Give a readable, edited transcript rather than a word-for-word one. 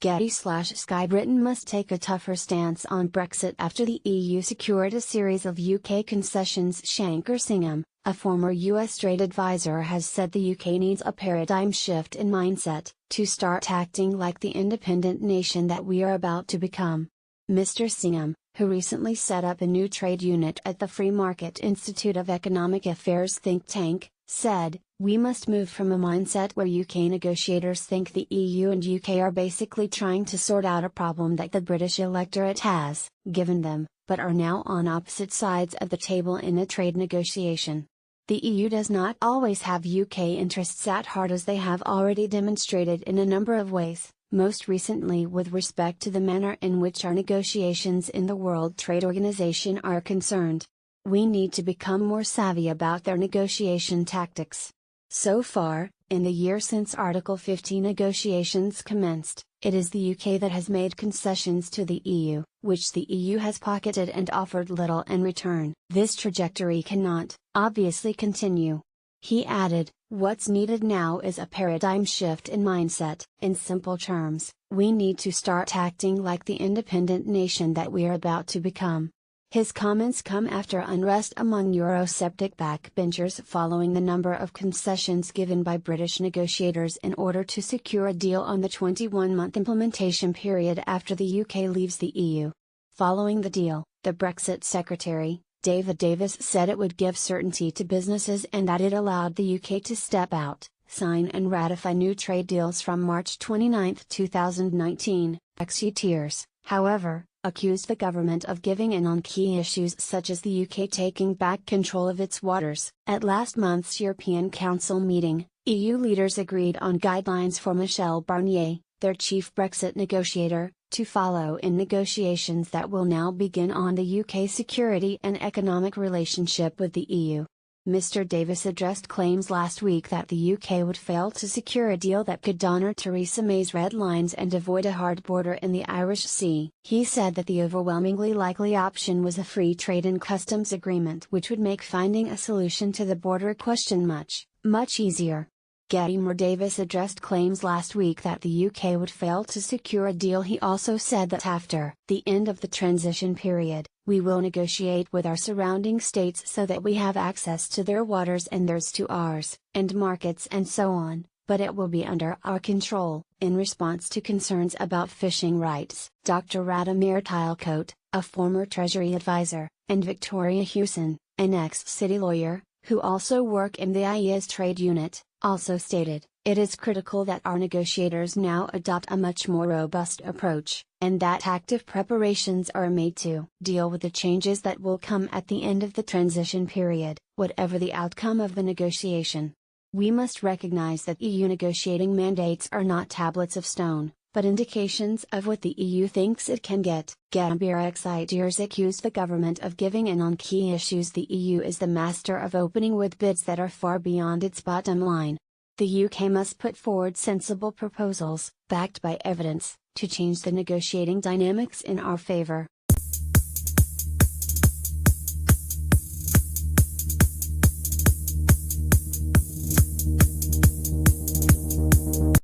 Getty/Sky. Britain must take a tougher stance on Brexit after the EU secured a series of UK concessions. Shankar Singham, a former US trade advisor, has said the UK needs a paradigm shift in mindset, to start acting like the independent nation that we are about to become. Mr. Singham, who recently set up a new trade unit at the Free Market Institute of Economic Affairs think tank, said, "We must move from a mindset where UK negotiators think the EU and UK are basically trying to sort out a problem that the British electorate has given them, but are now on opposite sides of the table in a trade negotiation. The EU does not always have UK interests at heart, as they have already demonstrated in a number of ways, most recently with respect to the manner in which our negotiations in the World Trade Organization are concerned. We need to become more savvy about their negotiation tactics." So far, in the year since Article 50 negotiations commenced, it is the UK that has made concessions to the EU, which the EU has pocketed and offered little in return. This trajectory cannot, obviously, continue. He added, "What's needed now is a paradigm shift in mindset. In simple terms, we need to start acting like the independent nation that we are about to become." His comments come after unrest among Eurosceptic backbenchers following the number of concessions given by British negotiators in order to secure a deal on the 21-month implementation period after the UK leaves the EU. Following the deal, the Brexit Secretary, David Davis, said it would give certainty to businesses and that it allowed the UK to step out, sign and ratify new trade deals from March 29, 2019. Brexiteers, however, accused the government of giving in on key issues such as the UK taking back control of its waters. At last month's European Council meeting, EU leaders agreed on guidelines for Michel Barnier, their chief Brexit negotiator, to follow in negotiations that will now begin on the UK's security and economic relationship with the EU. Mr. Davis addressed claims last week that the UK would fail to secure a deal that could honour Theresa May's red lines and avoid a hard border in the Irish Sea. He said that the overwhelmingly likely option was a free trade and customs agreement, which would make finding a solution to the border question much easier. Davis addressed claims last week that the UK would fail to secure a deal. He also said that after the end of the transition period, "We will negotiate with our surrounding states so that we have access to their waters and theirs to ours, and markets and so on, but it will be under our control." In response to concerns about fishing rights, Dr. Radomir Tilcote, a former Treasury advisor, and Victoria Hewson, an ex-city lawyer, who also work in the IEA's trade unit, also stated, "It is critical that our negotiators now adopt a much more robust approach, and that active preparations are made to deal with the changes that will come at the end of the transition period, whatever the outcome of the negotiation. We must recognize that EU negotiating mandates are not tablets of stone, but indications of what the EU thinks it can get." Brexiteers accused the government of giving in on key issues. The EU is the master of opening with bids that are far beyond its bottom line. The UK must put forward sensible proposals, backed by evidence, to change the negotiating dynamics in our favour.